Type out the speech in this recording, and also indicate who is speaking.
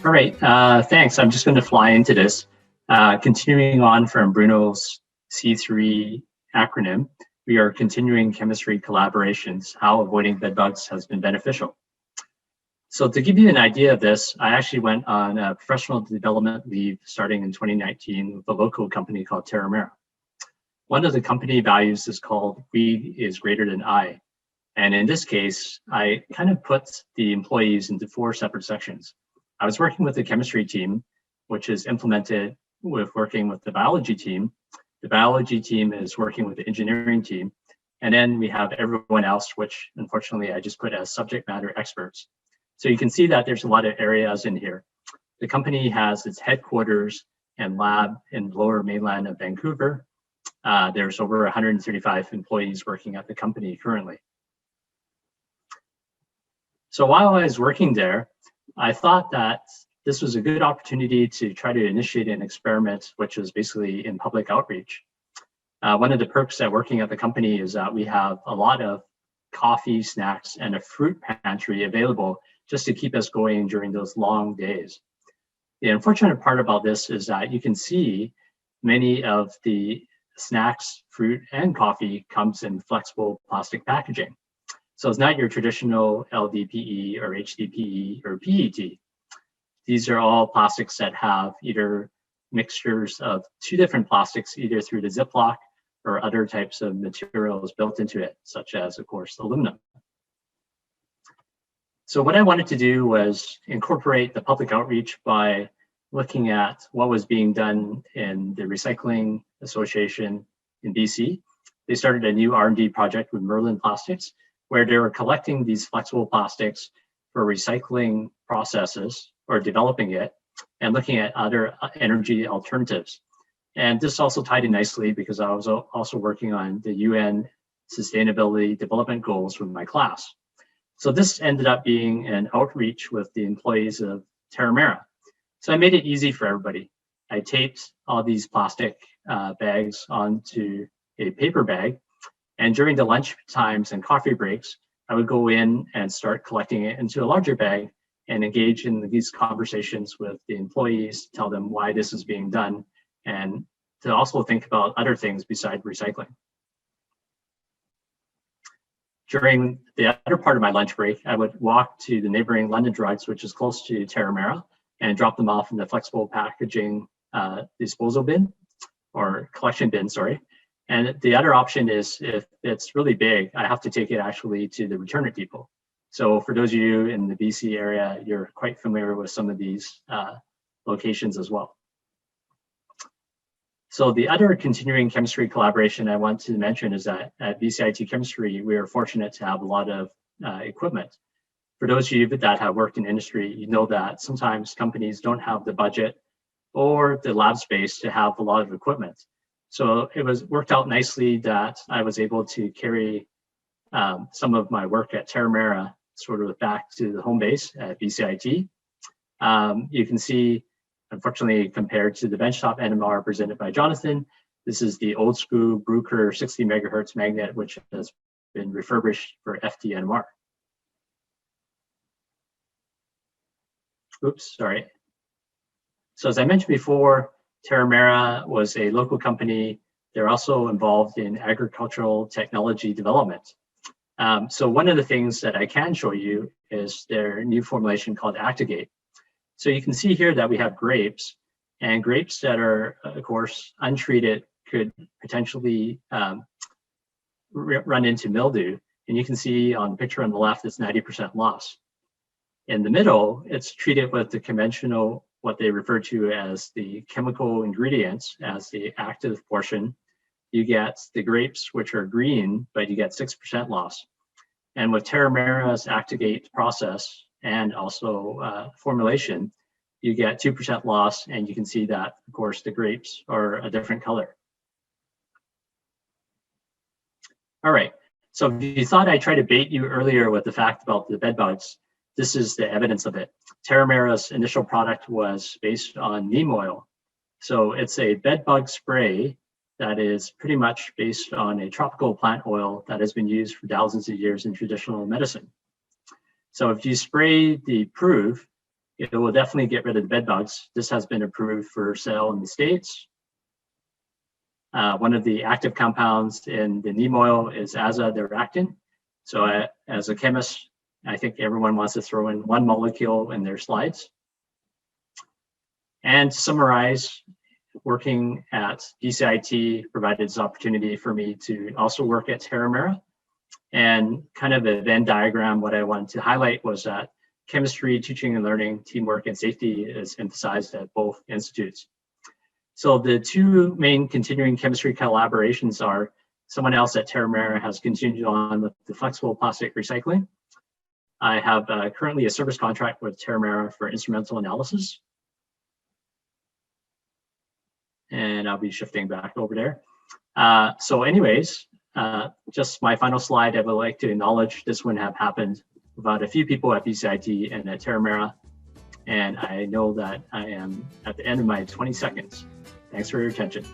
Speaker 1: All right, thanks. I'm just going to fly into this. Continuing on from Bruno's C3 acronym, we are continuing chemistry collaborations, how avoiding bedbugs has been beneficial. So to give you an idea of this, I actually went on a professional development leave starting in 2019 with a local company called Terramera. One of the company values is called "We is greater than I." And in this case, I kind of put the employees into 4 separate sections. I was working with the chemistry team, which is implemented with working with the biology team. The biology team is working with the engineering team. And then we have everyone else, which unfortunately I just put as subject matter experts. So you can see that there's a lot of areas in here. The company has its headquarters and lab in the lower mainland of Vancouver. There's over 135 employees working at the company currently. So while I was working there, I thought that this was a good opportunity to try to initiate an experiment, which is basically in public outreach. One of the perks at working at the company is that we have a lot of coffee, snacks, and a fruit pantry available just to keep us going during those long days. The unfortunate part about this is that you can see many of the snacks, fruit, and coffee comes in flexible plastic packaging. So it's not your traditional LDPE or HDPE or PET. These are all plastics that have either mixtures of 2 different plastics, either through the Ziploc or other types of materials built into it, such as, of course, aluminum. So what I wanted to do was incorporate the public outreach by looking at what was being done in the Recycling Association in BC. They started a new R&D project with Merlin Plastics, where they were collecting these flexible plastics for recycling processes or developing it and looking at other energy alternatives. And this also tied in nicely because I was also working on the UN Sustainability Development Goals with my class. So this ended up being an outreach with the employees of Terramera. So I made it easy for everybody. I taped all these plastic bags onto a paper bag. And during the lunch times and coffee breaks, I would go in and start collecting it into a larger bag and engage in these conversations with the employees, tell them why this is being done, and to also think about other things besides recycling. During the other part of my lunch break, I would walk to the neighboring London Drugs, which is close to Terramera, and drop them off in the flexible packaging disposal bin, or collection bin, sorry. And the other option is if it's really big, I have to take it actually to the return it depot. So for those of you in the BC area, you're quite familiar with some of these locations as well. So the other continuing chemistry collaboration I want to mention is that at BCIT Chemistry, we are fortunate to have a lot of equipment. For those of you that have worked in industry, you know that sometimes companies don't have the budget or the lab space to have a lot of equipment. So it worked out nicely that I was able to carry some of my work at Terramera sort of back to the home base at BCIT. You can see, unfortunately, compared to the benchtop NMR presented by Jonathan, this is the old school Bruker 60 megahertz magnet, which has been refurbished for FDNMR. Oops, sorry. So as I mentioned before, Terramera was a local company. They're also involved in agricultural technology development. So one of the things that I can show you is their new formulation called Actigate. So you can see here that we have grapes, and grapes that are, of course, untreated could potentially run into mildew. And you can see on the picture on the left, it's 90% loss. In the middle, it's treated with the conventional, what they refer to as the chemical ingredients as the active portion. You get the grapes, which are green, but you get 6% loss. And with Terramera's Actigate process and also formulation, you get 2% loss, and you can see that, of course, the grapes are a different color. All right, so if you thought I tried to bait you earlier with the fact about the bed bugs, this is the evidence of it. Terramera's initial product was based on neem oil. So it's a bed bug spray that is pretty much based on a tropical plant oil that has been used for thousands of years in traditional medicine. So if you spray the proof, It will definitely get rid of the bed bugs. This has been approved for sale in the States. One of the active compounds in the neem oil is azadirachtin. So as a chemist, I think everyone wants to throw in one molecule in their slides. And to summarize, working at BCIT provided this opportunity for me to also work at Terramera. And kind of a Venn diagram, what I wanted to highlight was that chemistry, teaching and learning, teamwork, and safety is emphasized at both institutes. So the two main continuing chemistry collaborations are someone else at Terramera has continued on with the flexible plastic recycling. I have currently a service contract with Terramera for instrumental analysis. And I'll be shifting back over there. So anyways, just my final slide, I would like to acknowledge this wouldn't have happened without a few people at BCIT and at Terramera. And I know that I am at the end of my 20 seconds. Thanks for your attention.